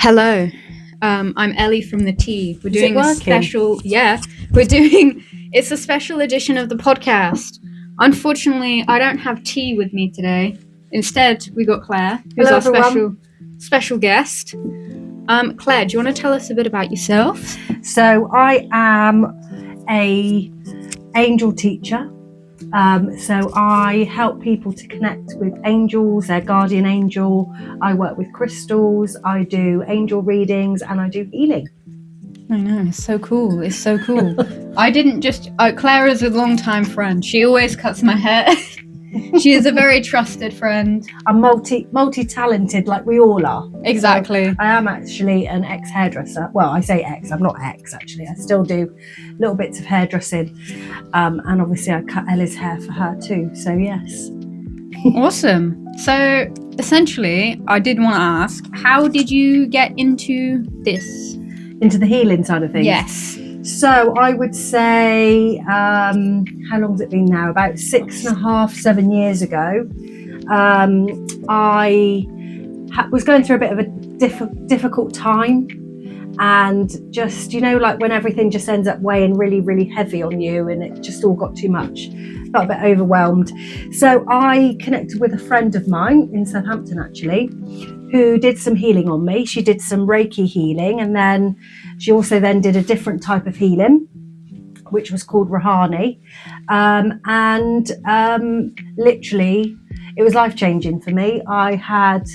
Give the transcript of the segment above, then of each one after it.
Hello, I'm Ellie from the T. We're Is it doing a working? special, it's a special edition of the podcast. Unfortunately, I don't have tea with me today. Instead, we got Claire, who's Hello, our everyone. special guest. Claire, do you want to tell us a bit about yourself? So I am a angel teacher. So I help people to connect with angels, their guardian angel. I work with crystals. I do angel readings and I do healing. I know, it's so cool. Claire is a long-time friend. She always cuts my hair. She is a very trusted friend. I'm multi-talented, like we all are. Exactly. So I am actually an ex-hairdresser. Well, I say ex, I'm not ex actually. I still do little bits of hairdressing. And obviously I cut Ellie's hair for her too. So yes. Awesome. So essentially, I did want to ask, how did you get into this? Into the healing side of things? Yes. So I would say, how long has it been now? About 6.5, 7 years ago. I was going through a bit of a difficult time, and just, like when everything just ends up weighing really, really heavy on you and it just all got too much. Felt a bit overwhelmed. So I connected with a friend of mine in Southampton actually, who did some healing on me. She did some Reiki healing, and then she also then did a different type of healing, which was called Rahani. Literally, it was life-changing for me. I had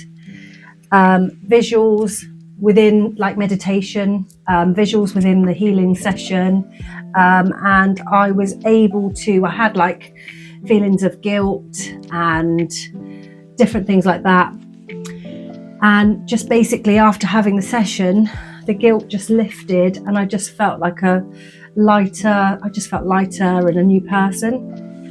visuals within, like meditation, visuals within the healing session. And I was able to, I had like feelings of guilt and different things like that. And just basically after having the session, the guilt just lifted and I just felt like lighter and a new person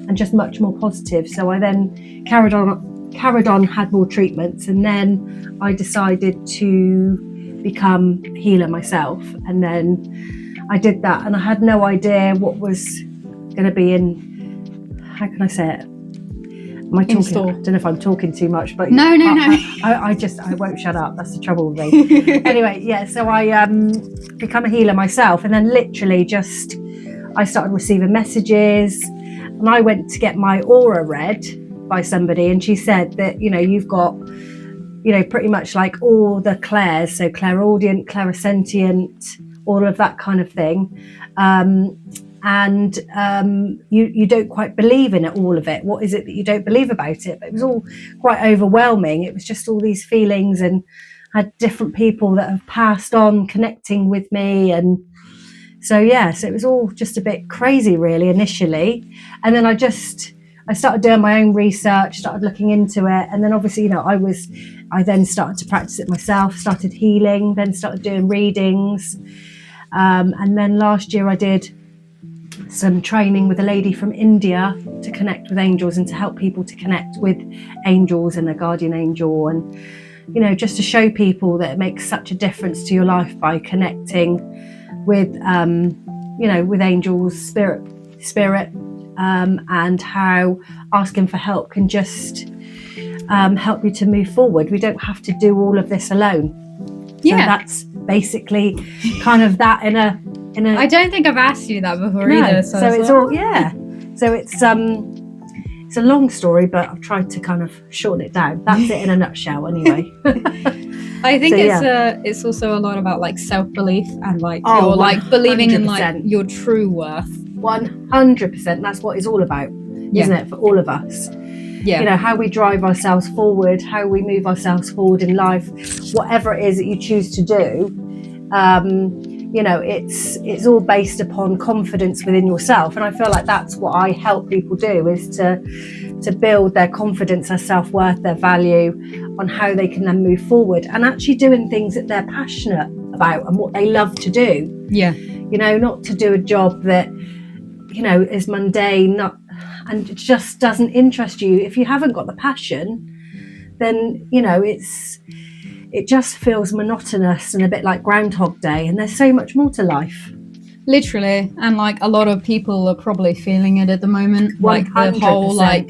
and just much more positive. So I then carried on, had more treatments, and then I decided to become a healer myself. And then I did that, and I had no idea what was going to be how can I say it? Am I talking? I don't know if I'm talking too much, but no. I won't shut up. That's the trouble with me. Anyway, yeah. So I become a healer myself, and then literally I started receiving messages, and I went to get my aura read by somebody, and she said that you've got pretty much like all the clairs, so clairaudient, clairsentient, all of that kind of thing. And you don't quite believe in it, all of it. What is it that you don't believe about it? But it was all quite overwhelming. It was just all these feelings, and I had different people that have passed on connecting with me. And so it was all just a bit crazy really initially. And then I started doing my own research, started looking into it. And then obviously, I then started to practice it myself, started healing, then started doing readings. And then last year I did some training with a lady from India to connect with angels and to help people to connect with angels and their guardian angel, and just to show people that it makes such a difference to your life by connecting with with angels, spirit, and how asking for help can just help you to move forward. We don't have to do all of this alone. Yeah. So that's basically kind of that in a I don't think I've asked you that before either. So it's So it's a long story, but I've tried to kind of shorten it down. That's it in a nutshell, anyway. I think it's also a lot about like self-belief and like you're like believing in like your true worth. 100%. That's what it's all about, isn't it, for all of us? Yeah. How we drive ourselves forward, how we move ourselves forward in life, whatever it is that you choose to do. It's all based upon confidence within yourself, and I feel like that's what I help people do, is to build their confidence, their self-worth, their value, on how they can then move forward and actually doing things that they're passionate about and what they love to do. Not to do a job that is mundane, and it just doesn't interest you. If you haven't got the passion, then it just feels monotonous and a bit like Groundhog Day, and there's so much more to life. Literally, and like a lot of people are probably feeling it at the moment. 100%. Like the whole like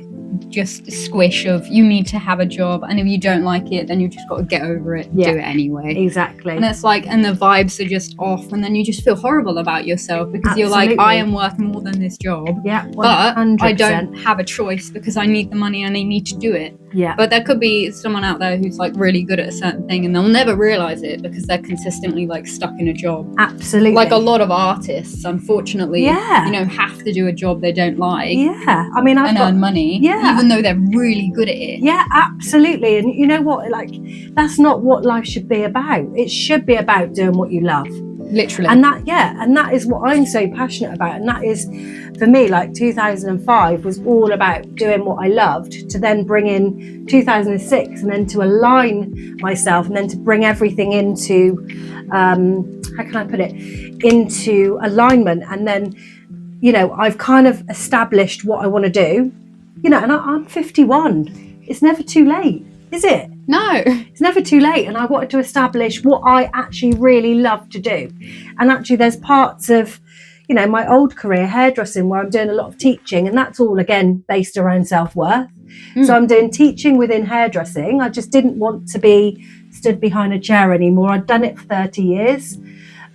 just squish of you need to have a job, and if you don't like it, then you just got to get over it and do it anyway. Exactly. And it's like, and the vibes are just off, and then you just feel horrible about yourself because you're like, I am working more than this job, but 100%. I don't have a choice because I need the money and I need to do it. Yeah. But there could be someone out there who's like really good at a certain thing, and they'll never realize it because they're consistently like stuck in a job. Absolutely. Like a lot of artists, unfortunately, have to do a job they don't like. Yeah. I mean, earn money. Yeah. Even though they're really good at it. Yeah, absolutely. And you know what? Like, that's not what life should be about. It should be about doing what you love. Literally. And that is what I'm so passionate about. And that is, for me, like 2005 was all about doing what I loved, to then bring in 2006 and then to align myself and then to bring everything into, how can I put it, into alignment. And then, you know, I've kind of established what I want to do, you know, and I'm 51. It's never too late, is it? No, it's never too late. And I wanted to establish what I actually really love to do. And actually there's parts of, you know, my old career, hairdressing, where I'm doing a lot of teaching, and that's all again based around self-worth. So I'm doing teaching within hairdressing. I just didn't want to be stood behind a chair anymore. I'd done it for 30 years.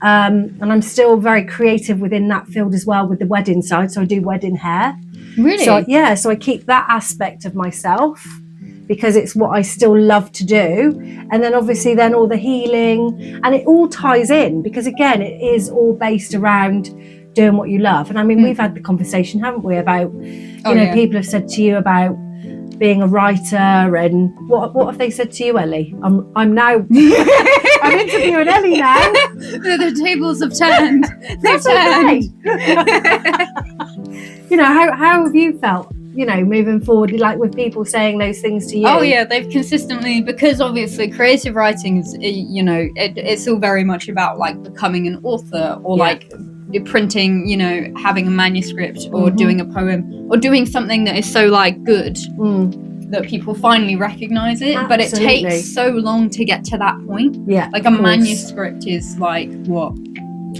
And I'm still very creative within that field as well with the wedding side. So I do wedding hair. Really? So I keep that aspect of myself because it's what I still love to do. And then obviously then all the healing, and it all ties in because again, it is all based around doing what you love. And I mean, we've had the conversation, haven't we, about, people have said to you about being a writer, and what have they said to you, Ellie? I'm now I'm interviewing Ellie now. The tables have turned. That's okay. You know, how have you felt, you know, moving forward, like with people saying those things to you? Oh yeah, they've consistently, because obviously creative writing is, you know, it's all very much about like becoming an author or like printing, you know, having a manuscript or doing a poem or doing something that is so like good that people finally recognize it. Absolutely. But it takes so long to get to that point. Yeah, like a manuscript is like what?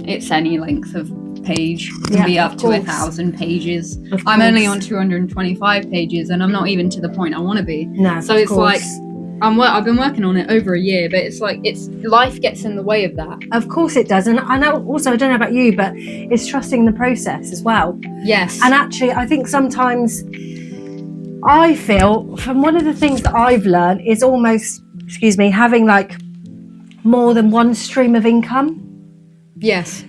It's any length of page. It can be up to 1,000 pages. I'm only on 225 pages, and I'm not even to the point I want to be. No, so it's like I've been working on it over a year, but it's like life gets in the way of that. Of course it does. And I know also, I don't know about you, but it's trusting the process as well. Yes. And actually, I think sometimes I feel, from one of the things that I've learned is almost, having like more than one stream of income. Yes.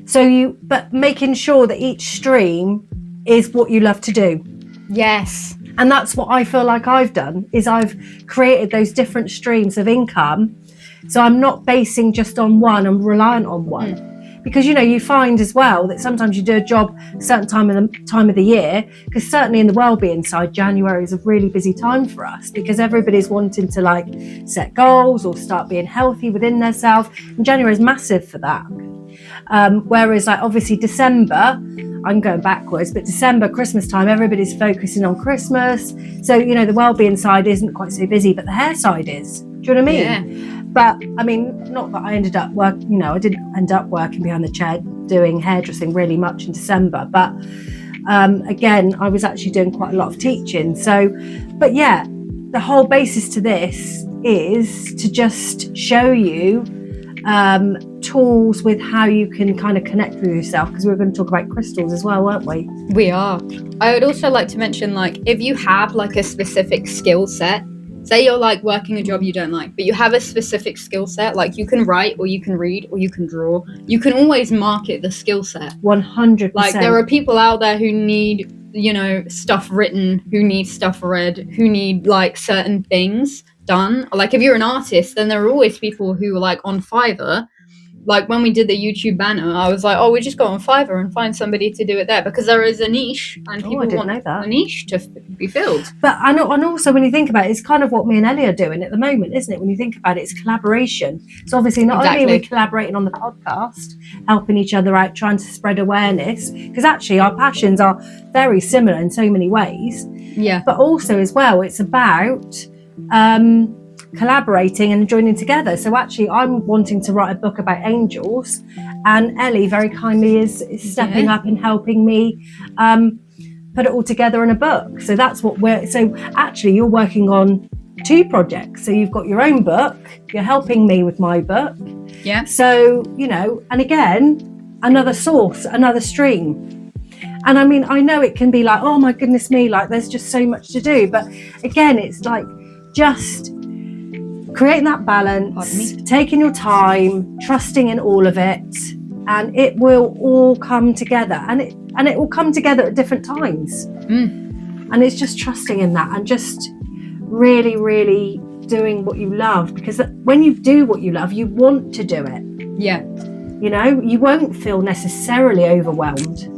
But making sure that each stream is what you love to do. Yes. And that's what I feel like I've done, is I've created those different streams of income. So I'm not basing just on one and reliant on one. Because, you know, you find as well that sometimes you do a job a certain time of the year, because certainly in the wellbeing side, January is a really busy time for us because everybody's wanting to like set goals or start being healthy within themselves. And January is massive for that. Whereas like obviously December, I'm going backwards, but December, Christmas time, everybody's focusing on Christmas. So, you know, the wellbeing side isn't quite so busy, but the hair side is. Do you know what I mean? Yeah. But I mean, not that I ended up I didn't end up working behind the chair doing hairdressing really much in December. But again, I was actually doing quite a lot of teaching. So, but yeah, the whole basis to this is to just show you tools with how you can kind of connect with yourself, because we're going to talk about crystals as well, weren't we? We are. I would also like to mention, like, if you have like a specific skill set, say you're like working a job you don't like, but you have a specific skill set, like you can write or you can read or you can draw, you can always market the skill set. 100%. Like there are people out there who need, you know, stuff written, who need stuff read, who need like certain things done. Like if you're an artist, then there are always people who are like on Fiverr. Like when we did the YouTube banner, I was like, oh, we just go on Fiverr and find somebody to do it there, because there is a niche and people want a niche to be filled. But and also when you think about it, it's kind of what me and Ellie are doing at the moment, isn't it? When you think about it, it's collaboration. So obviously not only are we collaborating on the podcast, helping each other out, trying to spread awareness, because actually our passions are very similar in so many ways. Yeah. But also as well, it's about collaborating and joining together. So actually I'm wanting to write a book about angels, and Ellie very kindly is stepping up and helping me put it all together in a book. So that's what so actually you're working on 2 projects. So you've got your own book, you're helping me with my book. Yeah. So, you know, and again, another source, another stream. And I mean, I know it can be like, oh my goodness me, like there's just so much to do. But again, it's like just creating that balance, taking your time, trusting in all of it, and it will all come together. And it will come together at different times. And it's just trusting in that and just really, really doing what you love, because when you do what you love, you want to do it. Yeah. You know, you won't feel necessarily overwhelmed.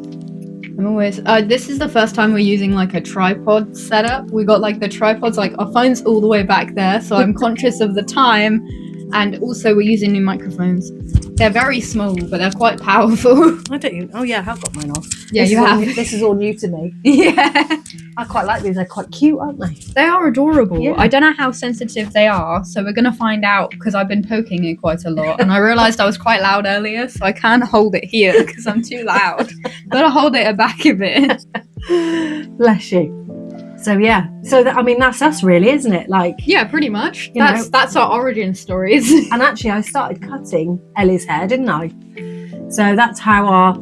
I'm always this is the first time we're using like a tripod setup. We got like the tripods, like our phone's all the way back there, so I'm conscious of the time. And also we're using new microphones. They're very small, but they're quite powerful. I don't. Oh yeah, I have got mine on. Yeah, you have. This is all new to me. Yeah. I quite like these. They're quite cute, aren't they? They are adorable. Yeah. I don't know how sensitive they are, so we're going to find out, because I've been poking it quite a lot. And I realised I was quite loud earlier, so I can't hold it here because I'm too loud. Gotta hold it back a bit. Bless you. So yeah, I mean that's us really, isn't it? Like, yeah, pretty much. You know. That's our origin stories. And actually, I started cutting Ellie's hair, didn't I? So that's how our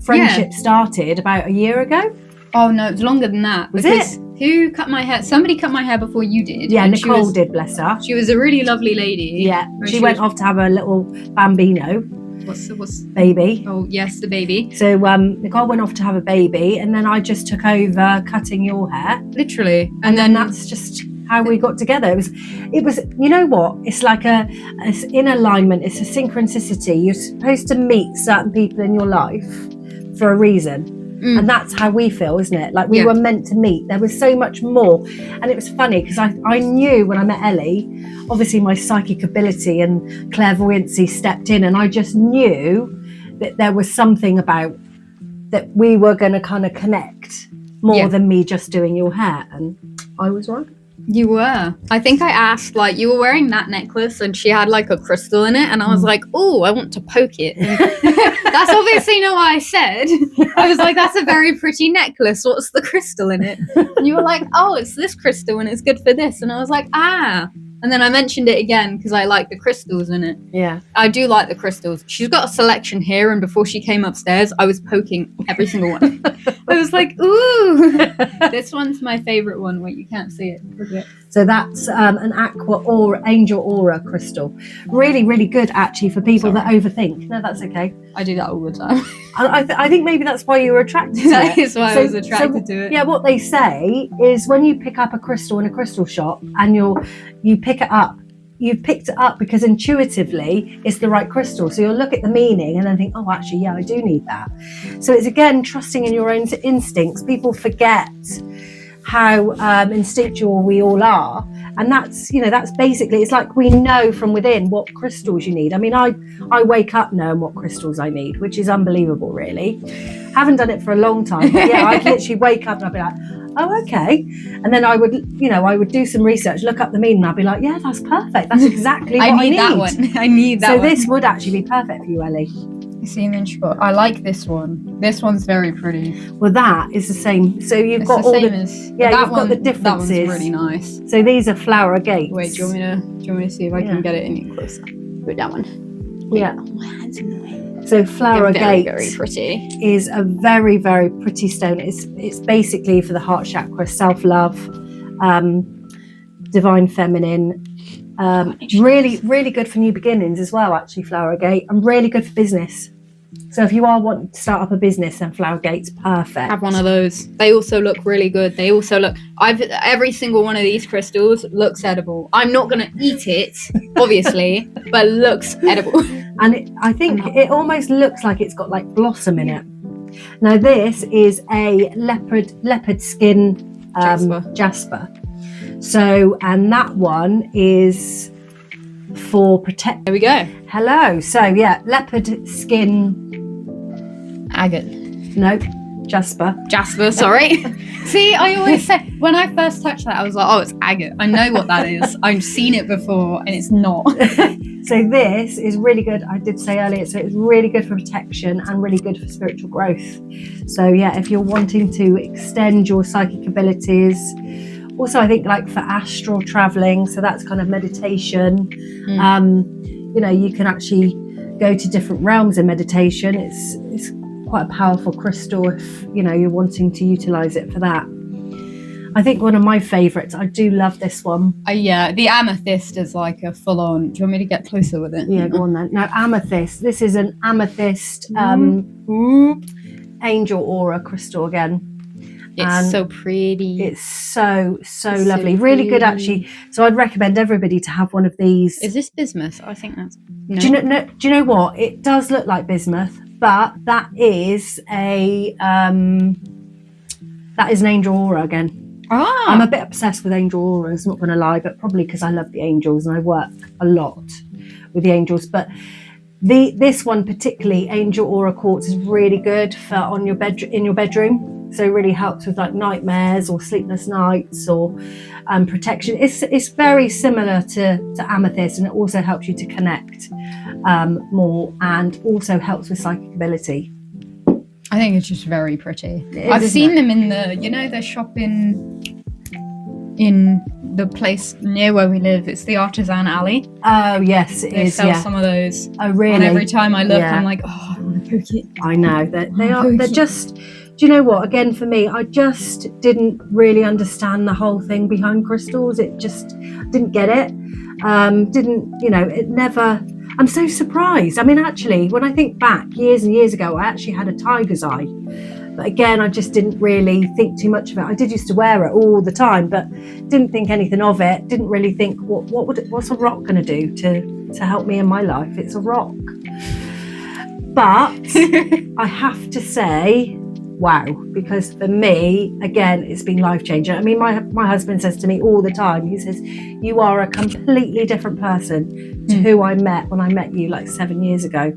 friendship started about a year ago. Oh no, it's longer than that. Was because it? Who cut my hair? Somebody cut my hair before you did. Yeah, and Nicole did, bless her. She was a really lovely lady. Yeah, she went off to have a little bambino. What's baby? Oh yes, the baby. So Nicole went off to have a baby, and then I just took over cutting your hair. Literally, and then that's just how we got together. It was. You know what? It's like it's in alignment. It's a synchronicity. You're supposed to meet certain people in your life for a reason. And that's how we feel, isn't it? Like we were meant to meet. There was so much more. And it was funny because I knew when I met Ellie, obviously my psychic ability and clairvoyancy stepped in, and I just knew that there was something about that we were going to kind of connect more than me just doing your hair. And I was right. You were. I think I asked, like, you were wearing that necklace and she had like a crystal in it, and I was like, oh, I want to poke it. And that's obviously not what I said. I was like, that's a very pretty necklace. What's the crystal in it? And you were like, oh, it's this crystal and it's good for this. And I was like, ah. And then I mentioned it again because I like the crystals in it. Yeah. I do like the crystals. She's got a selection here, and before she came upstairs, I was poking every single one. I was like, ooh. This one's my favourite one. Wait, you can't see it. Look at it. So that's an aqua aura, angel aura crystal. Really, really good actually for people that overthink. No, that's okay. I do that all the time. I think maybe that's why you were attracted to it. That is why I was attracted to it. Yeah, what they say is when you pick up a crystal in a crystal shop and you pick it up, you've picked it up because intuitively it's the right crystal. So you'll look at the meaning and then think, oh, actually, yeah, I do need that. So it's again trusting in your own instincts. People forget how instinctual we all are, and that's basically, it's like we know from within what crystals you need. I mean, I wake up knowing what crystals I need, which is unbelievable, really. Haven't done it for a long time, but yeah, I'd literally wake up and I'd be like, oh, okay. And then I would do some research, look up the meaning, and I'd be like, yeah, that's perfect. That's exactly what I need. That one. I need that so one. This would actually be perfect for you, Ellie. See, and then she got, I like this one. This one's very pretty. Well, that is the same. So you've got all the you've got the differences. That one's really nice. So these are flower gates. Wait, do you want me to see if I can get it any closer? Put that one. Yeah. Oh, my hand's in the way. So flower gate very pretty. Is a very, very pretty stone. It's basically for the heart chakra, self-love, divine feminine. Really, really good for new beginnings as well, actually, Flowergate, and really good for business. So if you are wanting to start up a business, then Flowergate's perfect. Have one of those. They also look really good. They also look, every single one of these crystals looks edible. I'm not going to eat it, obviously, but it looks edible. And I think it almost looks like it's got like blossom in it. Now this is a leopard skin jasper. So, and that one is for protect. There we go. Hello. So yeah, leopard skin agate. Nope. Jasper, sorry. See, I always say, when I first touched that, I was like, oh, it's agate. I know what that is. I've seen it before, and it's not. So this is really good. I did say earlier, so it's really good for protection and really good for spiritual growth. So yeah, if you're wanting to extend your psychic abilities, also I think like for astral traveling, so that's kind of meditation. You know, you can actually go to different realms in meditation. It's quite a powerful crystal if, you know, you're wanting to utilize it for that. I think one of my favorites, I do love this one. Yeah, the amethyst is like a full-on. Do you want me to get closer with it? Yeah, go on then. Now, amethyst. This is an amethyst angel aura crystal again. It's so pretty. It's so lovely. Really good, actually. So I'd recommend everybody to have one of these. Is this bismuth? I think that's. No. Do you know what? It does look like bismuth, but that is an angel aura again. Ah. I'm a bit obsessed with angel auras, not going to lie, but probably because I love the angels and I work a lot with the angels. But this one particularly, angel aura quartz, is really good for in your bedroom. So it really helps with like nightmares or sleepless nights or protection. It's very similar to amethyst, and it also helps you to connect more, and also helps with psychic ability. I think it's just very pretty. I've seen them in the shop in the place near where we live. It's the Artisan Alley. Oh yes, it is. They sell some of those. Oh really? And every time I look, I'm like, oh, I want to poke it. I know that they're just. Do you know what? Again, for me, I just didn't really understand the whole thing behind crystals. It just didn't get it. It never. I'm so surprised. I mean, actually, when I think back years and years ago, I actually had a tiger's eye. But again, I just didn't really think too much of it. I did used to wear it all the time, but didn't think anything of it. Didn't really think, what's a rock going to do to help me in my life? It's a rock. But I have to say, wow, because for me, again, it's been life-changing. I mean, my husband says to me all the time, he says, you are a completely different person to who I met when I met you like 7 years ago.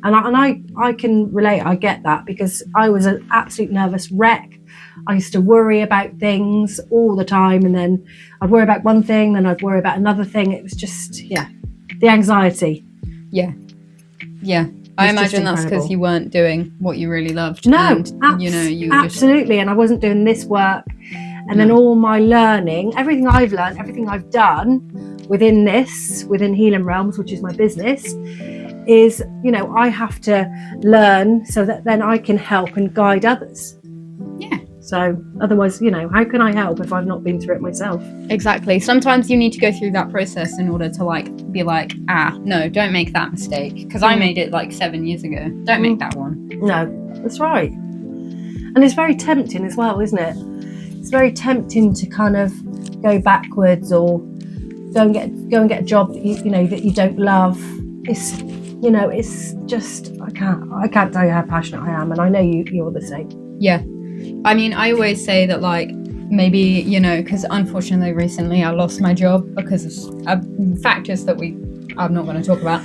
And I can relate, I get that, because I was an absolute nervous wreck. I used to worry about things all the time, and then I'd worry about one thing, then I'd worry about another thing. It was just, the anxiety. Yeah. I imagine that's because you weren't doing what you really loved. No, you absolutely. And I wasn't doing this work. And then all my learning, everything I've learned, everything I've done within Healing Realms, which is my business, is, I have to learn so that then I can help and guide others. Yeah. So otherwise, how can I help if I've not been through it myself? Exactly. Sometimes you need to go through that process in order to be like, no, don't make that mistake. Because I made it like 7 years ago. Don't make that one. No, that's right. And it's very tempting as well, isn't it? It's very tempting to kind of go backwards or go and get a job that you don't love. It's just I can't tell you how passionate I am, and I know you're the same. Yeah. I mean, I always say that, maybe, because unfortunately recently I lost my job because of factors that I'm not going to talk about.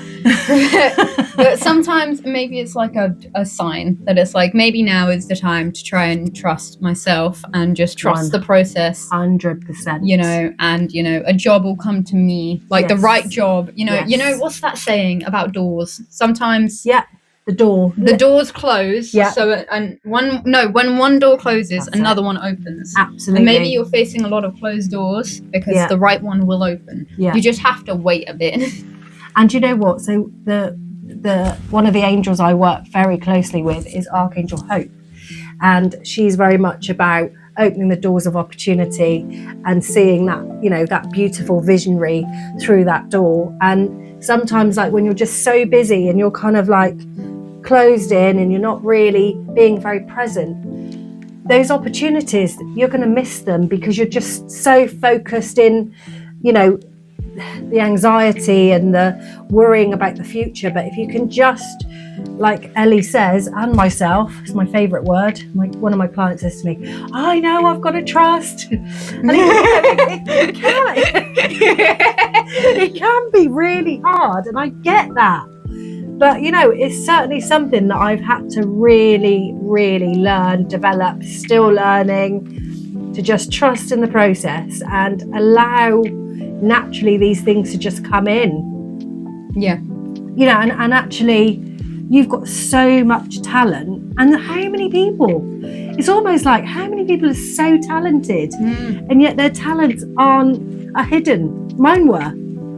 But sometimes maybe it's like a sign that it's like, maybe now is the time to try and trust myself and just trust the process. 100%. And, a job will come to me, the right job. What's that saying about doors? Sometimes... Yeah. The doors close. Yeah. So when one door closes, another one opens. Absolutely. And maybe you're facing a lot of closed doors because the right one will open. Yeah. You just have to wait a bit. And you know what? So the one of the angels I work very closely with is Archangel Hope, and she's very much about opening the doors of opportunity and seeing that that beautiful visionary through that door. And sometimes when you're just so busy and you're kind of closed in and you're not really being very present, those opportunities, you're going to miss them because you're just so focused in the anxiety and the worrying about the future. But if you can just, like Ellie says, and myself, it's my favorite word, one of my clients says to me, I know I've got to trust. And it can be really hard, and I get that. But it's certainly something that I've had to really, really learn, develop, still learning, to just trust in the process and allow naturally these things to just come in. Yeah. And actually you've got so much talent, and how many people, it's almost like how many people are so talented and yet their talents are hidden. Mine were.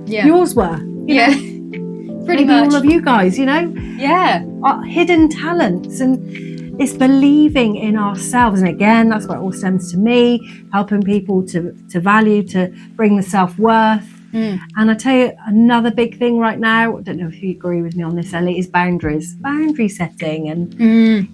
Yeah. Yours were. Yeah. Pretty maybe much. all of you guys, Yeah. are hidden talents, and it's believing in ourselves. And again, that's what it all stems to me, helping people to value, to bring the self-worth. And I tell you, another big thing right now, I don't know if you agree with me on this, Ellie, is boundary setting. And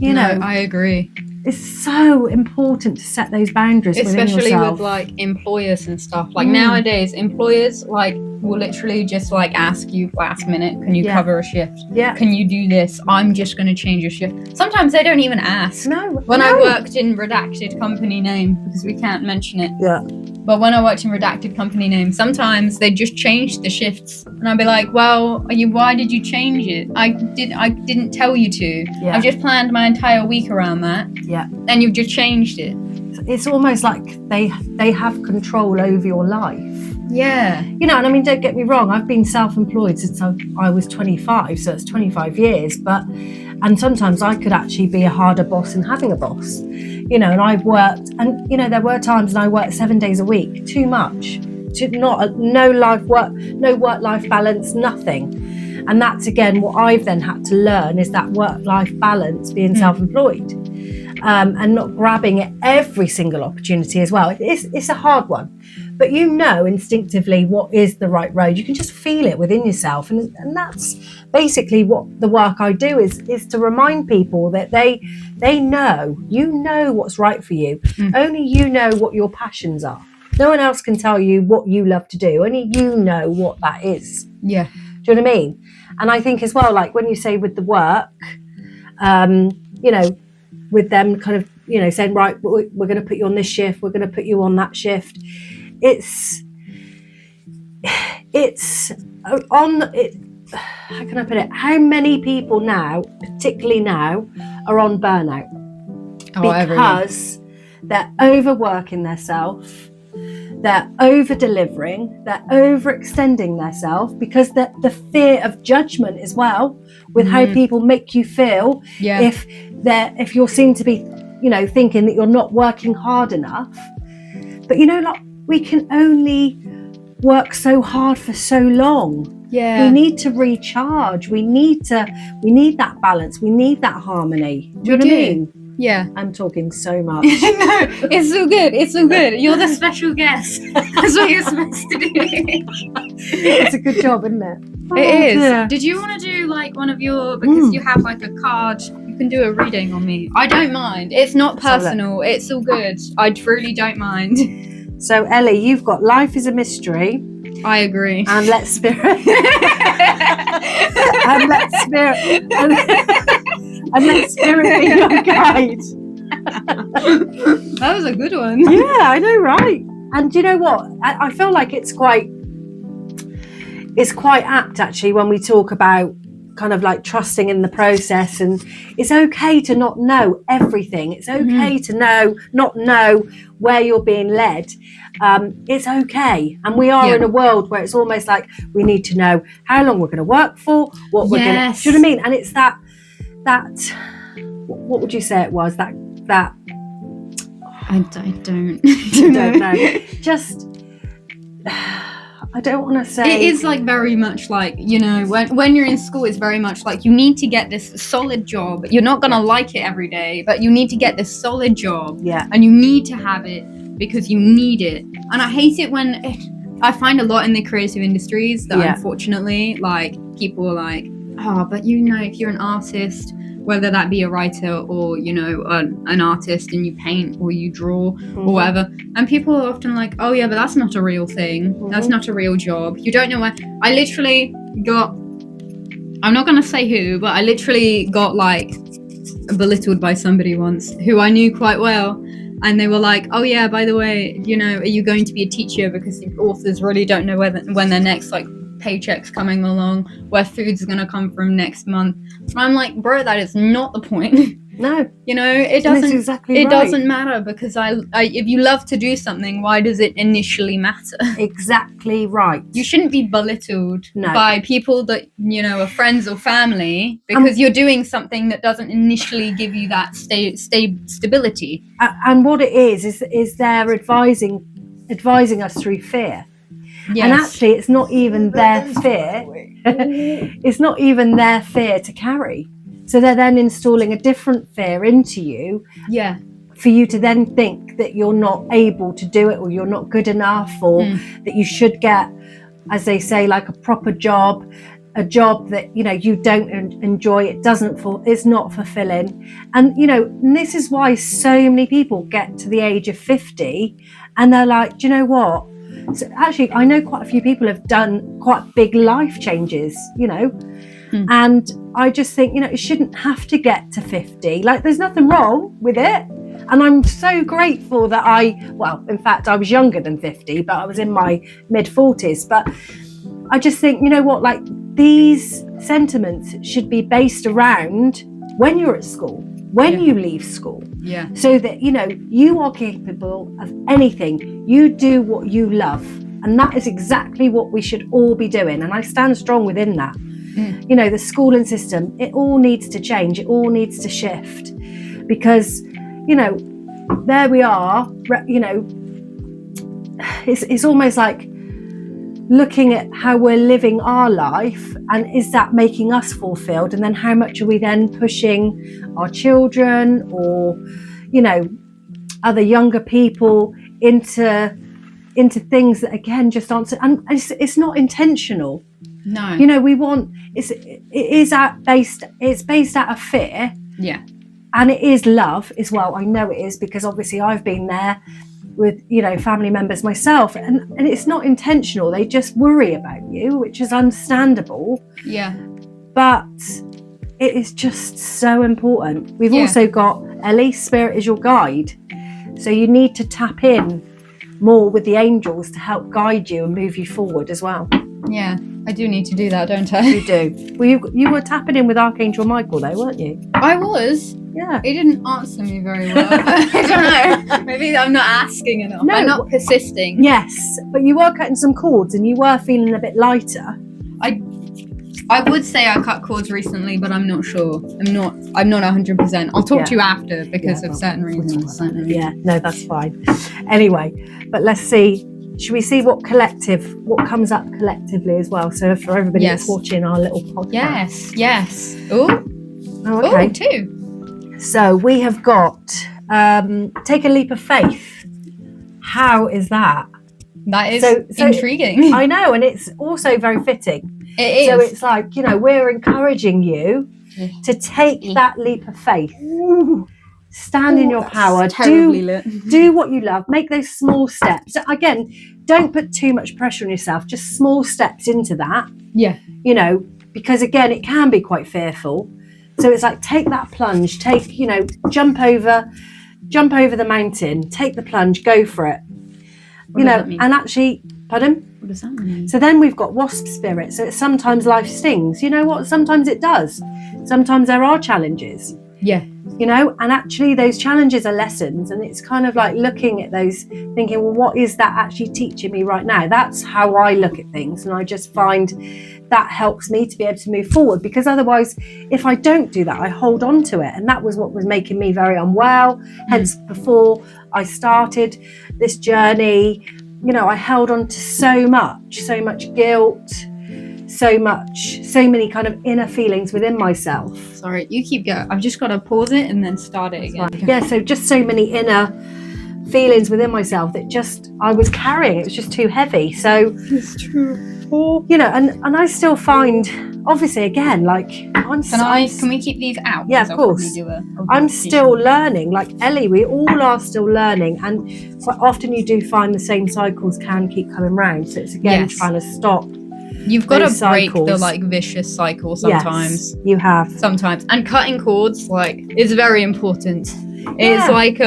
no, I agree. It's so important to set those boundaries within yourself. Especially with like employers and stuff. Like nowadays, employers like will literally just like ask you last minute, can you cover a shift? Yeah. Can you do this? I'm just going to change your shift. Sometimes they don't even ask. No. When I worked in redacted company name, because we can't mention it. Yeah. But when I worked in redacted company name, sometimes they just change the shifts, and I'd be like, "Well, why did you change it? I didn't tell you to. Yeah. I've just planned my entire week around that. Yeah. And you've just changed it." It's almost like they have control over your life. Yeah. And I mean, don't get me wrong, I've been self-employed since I was 25, so it's 25 years. And sometimes I could actually be a harder boss than having a boss. And I've worked, and there were times when I worked 7 days a week, too much, no work-life balance, nothing. And that's again what I've then had to learn, is that work-life balance, being self-employed, and not grabbing at every single opportunity as well. It's a hard one, but instinctively what is the right road. You can just feel it within yourself, and that's basically what the work I do is to remind people that they know what's right for you. Only you know what your passions are. No one else can tell you what you love to do. Only you know what that is. Yeah. Do you know what I mean? And I think as well, like when you say with the work, with them kind of, saying, right, we're going to put you on this shift, we're going to put you on that shift. It's on it. How can I put it? How many people now, particularly now, are on burnout? Because they're overworking themselves, they're over-delivering, they're overextending themselves, because the fear of judgment as well, with how people make you feel. Yeah. If you're seen to be, thinking that you're not working hard enough. But we can only work so hard for so long. Yeah. We need to recharge. We need that balance. We need that harmony. Do you know what I mean? Yeah. I'm talking so much. No, it's so good. It's so good. You're the special guest. That's what you're supposed to do. It's a good job, isn't it? It is. Yeah. Did you want to do like one of your, because you have like a card, you can do a reading on me. I don't mind. It's not personal. It's all good. I really don't mind. So Ellie, you've got life is a mystery. I agree. And let spirit and let spirit be your guide. That was a good one. Yeah, I know, right? And do you know what? I feel like it's quite apt actually when we talk about kind of like trusting in the process, and it's okay to not know everything. It's okay to not know where you're being led. It's okay. And we are in a world where it's almost like we need to know how long we're going to work for, what we're going to, do you know what I mean? And it's that what would you say it was? That I don't know. Just I don't want to say... It is like very much like, when you're in school, it's very much like you need to get this solid job. You're not going to like it every day, but you need to get this solid job. Yeah. And you need to have it because you need it. And I hate it when... I find a lot in the creative industries that unfortunately, like, people are like, but if you're an artist, whether that be a writer or, an artist, and you paint or you draw or whatever. And people are often like, oh yeah, but that's not a real thing. That's not a real job. You don't know where. I literally got, I'm not going to say who, but I literally got like belittled by somebody once who I knew quite well. And they were like, oh yeah, by the way, are you going to be a teacher? Because the authors really don't know when their next like paychecks coming along, where food's going to come from next month. And I'm like, bro, that is not the point. No. You know, it That's doesn't exactly it right. doesn't matter, because I if you love to do something, why does it initially matter? Exactly right. You shouldn't be belittled No. by people that, you know, are friends or family, because you're doing something that doesn't initially give you that stability. And what it is they're advising us through fear. Yes. And actually, it's not even their fear. It's not even their fear to carry. So they're then installing a different fear into you. Yeah. For you to then think that you're not able to do it, or you're not good enough, or that you should get, as they say, like a proper job, a job that, you know, you don't enjoy, it's not fulfilling. And, you know, and this is why so many people get to the age of 50 and they're like, do you know what? So actually, I know quite a few people have done quite big life changes, you know, and I just think, you know, it shouldn't have to get to 50. Like, there's nothing wrong with it. And I'm so grateful that in fact, I was younger than 50, but I was in my mid 40s. But I just think, you know what, like, these sentiments should be based around when you're at school, when you leave school. Yeah. So that, you know, you are capable of anything. You do what you love. And that is exactly what we should all be doing. And I stand strong within that. You know, the schooling system, it all needs to change. It all needs to shift. Because, you know, there we are, you know, it's almost like looking at how we're living our life, and is that making us fulfilled? And then how much are we then pushing our children, or, you know, other younger people into things that, again, just aren't, and it's not intentional. No. You know, it's based out of fear. Yeah. And it is love as well. I know it is, because obviously I've been there with, you know, family members myself, and it's not intentional. They just worry about you, which is understandable. Yeah. But it is just so important. We've also got Ellie, Spirit is your guide. So you need to tap in more with the angels to help guide you and move you forward as well. Yeah, I do need to do that, don't I? You do. Well, you were tapping in with Archangel Michael though, weren't you? I was. Yeah. He didn't answer me very well. I don't know. Maybe I'm not asking enough. No. I'm not persisting. Yes, but you were cutting some cords and you were feeling a bit lighter. I would say I cut cords recently, but I'm not sure. I'm not 100%. I'll talk to you after, because of certain reasons. Yeah, no, that's fine. Anyway, but let's see. Should we see what comes up collectively as well? So for everybody that's watching our little podcast. Yes. Oh, okay. 2. So we have got take a leap of faith. How is that? That is so intriguing. I know, and it's also very fitting. It is. So it's like, you know, we're encouraging you to take that leap of faith. Stand in your power. Do what you love. Make those small steps. Again, don't put too much pressure on yourself. Just small steps into that. Yeah. You know, because again, it can be quite fearful. So it's like, take that plunge. You know, jump over the mountain. Take the plunge. Go for it. What does that mean? And actually, pardon? What does that mean? So then we've got wasp spirit. So it's sometimes life stings. You know what? Sometimes it does. Sometimes there are challenges. Yeah. You know, and actually those challenges are lessons, and it's kind of like looking at those, thinking, well, what is that actually teaching me right now? That's how I look at things, and I just find that helps me to be able to move forward, because otherwise, if I don't do that, I hold on to it, and that was what was making me very unwell. Hence, before I started this journey, you know, I held on to so much guilt, so many kind of inner feelings within myself. Sorry, you keep going. I've just got to pause it and then start it again. Yeah, so just so many inner feelings within myself that I was carrying. It was just too heavy. So it's true. You know, and I still find, obviously, again, like, can we keep these out? Yeah, of course. I'm still learning. Like Ellie, we all are still learning, and quite often you do find the same cycles can keep coming round. So it's again trying to stop. You've got to break the like vicious cycle sometimes. Yes, you have. Sometimes. And cutting cords, like, is very important. It's like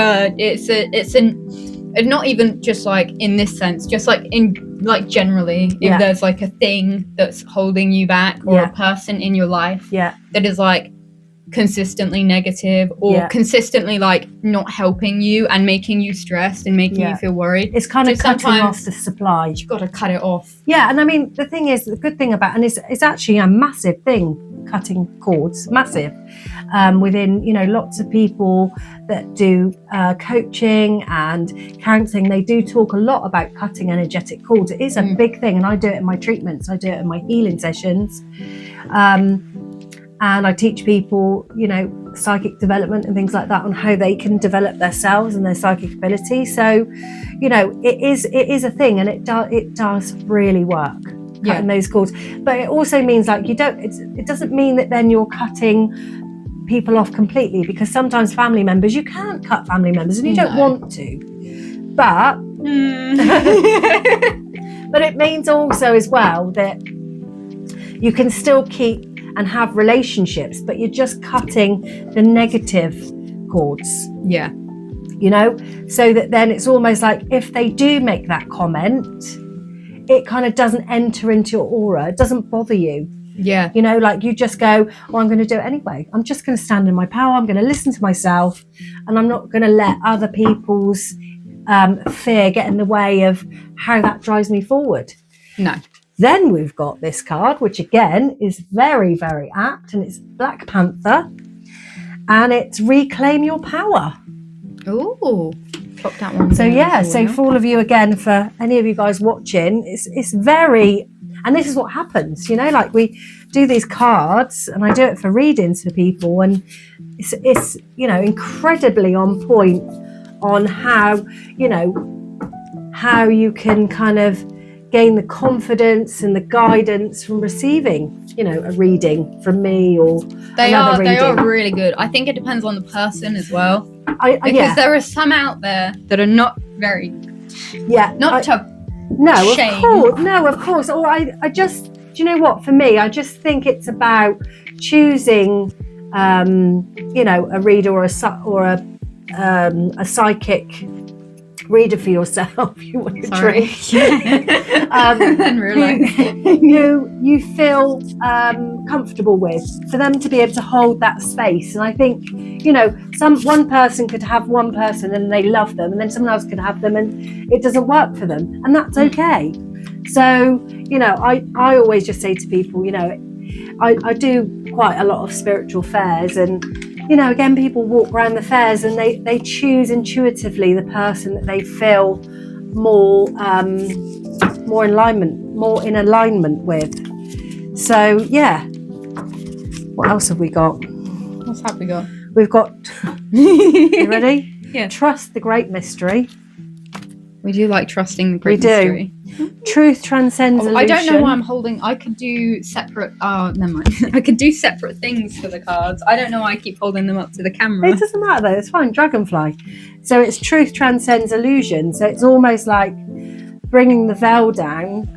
and not even just like in this sense, just like in like generally, Yeah. if there's like a thing that's holding you back, or Yeah. a person in your life Yeah. that is like consistently negative, or Yeah. consistently like not helping you and making you stressed and making Yeah. you feel worried, It's kind of just cutting sometimes off the supply. you've got to cut it off. Yeah, and I mean, the thing is, the good thing about, and it's actually a massive thing, cutting cords, massive. Within, you know, lots of people that do coaching and counselling, they do talk a lot about cutting energetic cords. It is a big thing, and I do it in my treatments, I do it in my healing sessions. And I teach people, you know, psychic development and things like that, on how they can develop their selves and their psychic ability. So, you know, it is a thing, and it does really work, cutting those cords. But it also means like it doesn't mean that then you're cutting people off completely, because sometimes family members, you can't cut family members, and you don't want to. But but it means also as well that you can still keep and have relationships, but you're just cutting the negative cords. Yeah. You know, so that then it's almost like if they do make that comment, it kind of doesn't enter into your aura. It doesn't bother you. Yeah. You know, like you just go, I'm going to do it anyway. I'm just going to stand in my power. I'm going to listen to myself, and I'm not going to let other people's fear get in the way of how that drives me forward. No. Then we've got this card, which again is very, very apt, and it's Black Panther, and it's Reclaim Your Power. Ooh, pop that one. So yeah, so for all of you, again, for any of you guys watching, it's very, and this is what happens, you know, like we do these cards, and I do it for readings for people, and it's you know, incredibly on point on how, you know, how you can kind of gain the confidence and the guidance from receiving, you know, a reading from me or they another reading. are really good. I think it depends on the person as well, because yeah. there are some out there that are not very No, of course. Or I just, do you know what? For me, I just think it's about choosing, you know, a reader or a psychic reader for yourself. You want to drink. You feel comfortable with, for them to be able to hold that space. And I think, you know, one person could have one person and they love them, and then someone else could have them and it doesn't work for them, and that's okay. So, you know, I always just say to people, you know, I do quite a lot of spiritual fairs, and you know, again, people walk around the fairs and they choose intuitively the person that they feel more in alignment with. So yeah, what else have we got? What's have we got? We've got. You ready? Yeah. Trust the great mystery. We do like trusting the great mystery. Truth transcends illusion. I don't know why I'm holding. I could do separate. Oh, never mind. I could do separate things for the cards. I don't know why I keep holding them up to the camera. It doesn't matter though. It's fine. Dragonfly. So it's truth transcends illusion. So it's almost like bringing the veil down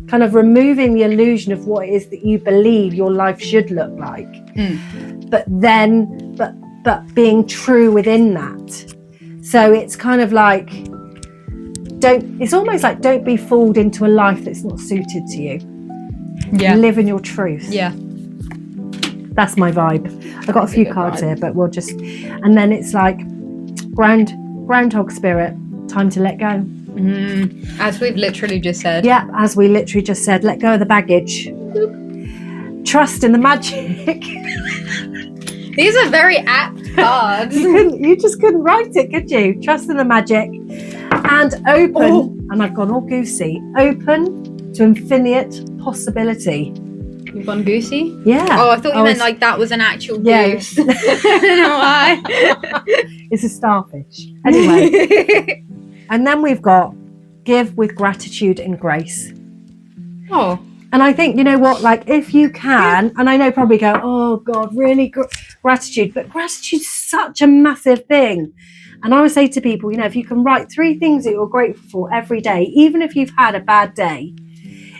kind of removing the illusion of what it is that you believe your life should look like. But being true within that. So it's kind of like, it's almost like don't be fooled into a life that's not suited to you. Yeah. Live in your truth. Yeah. That's my vibe. I've got a few cards here, but we'll just, and then it's like groundhog spirit, time to let go. As we've literally just said. Yeah, as we literally just said, let go of the baggage. Trust in the magic. These are very apt cards. You just couldn't write it, could you? Trust in the magic. And open, and I've gone all goosey, open to infinite possibility. You've gone goosey? Yeah. Oh, I thought you meant like that was an actual goose. I don't know why. It's a starfish. Anyway. And then we've got give with gratitude and grace. Oh. And I think, you know what, like if you can, and I know probably go, oh God, really gratitude, but gratitude's such a massive thing. And I would say to people, you know, if you can write 3 things that you're grateful for every day, even if you've had a bad day,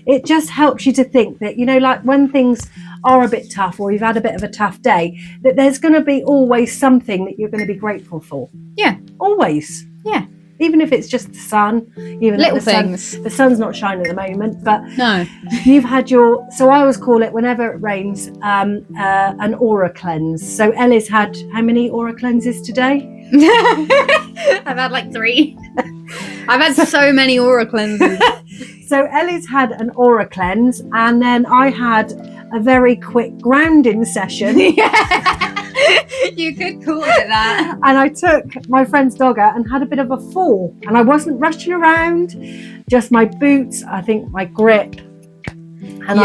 it just helps you to think that, you know, like when things are a bit tough, or you've had a bit of a tough day, that there's going to be always something that you're going to be grateful for. Yeah. Always. Yeah. Even if it's just the sun, even Little though things. The sun's not shining at the moment, but No. you've had your, so I always call it, whenever it rains, an aura cleanse. So Ellie's had how many aura cleanses today? I've had like 3. I've had so many aura cleanses. So Ellie's had an aura cleanse, and then I had a very quick grounding session. Yeah. You could call it that. And I took my friend's dog out and had a bit of a fall, and I wasn't rushing around, just my boots, I think my grip, and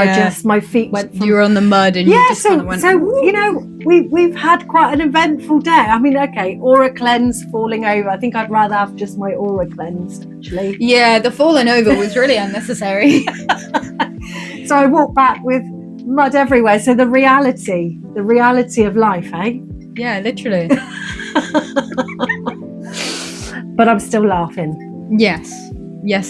my feet went from, you were on the mud and you just kind of went, so you know, we've had quite an eventful day. I mean, okay, aura cleanse, falling over, I think I'd rather have just my aura cleansed, actually. Yeah, the falling over was really unnecessary. So I walked back with mud everywhere. So the reality of life, eh? Yeah, literally. But I'm still laughing. Yes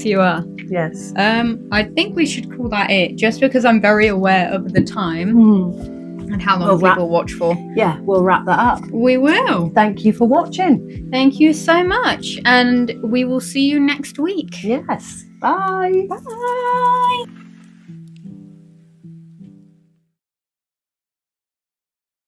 you are. Yes. I think we should call that it, just because I'm very aware of the time and how long people watch for. Yeah, we'll wrap that up. We will. Thank you for watching. Thank you so much, and we will see you next week. Yes. Bye. Bye.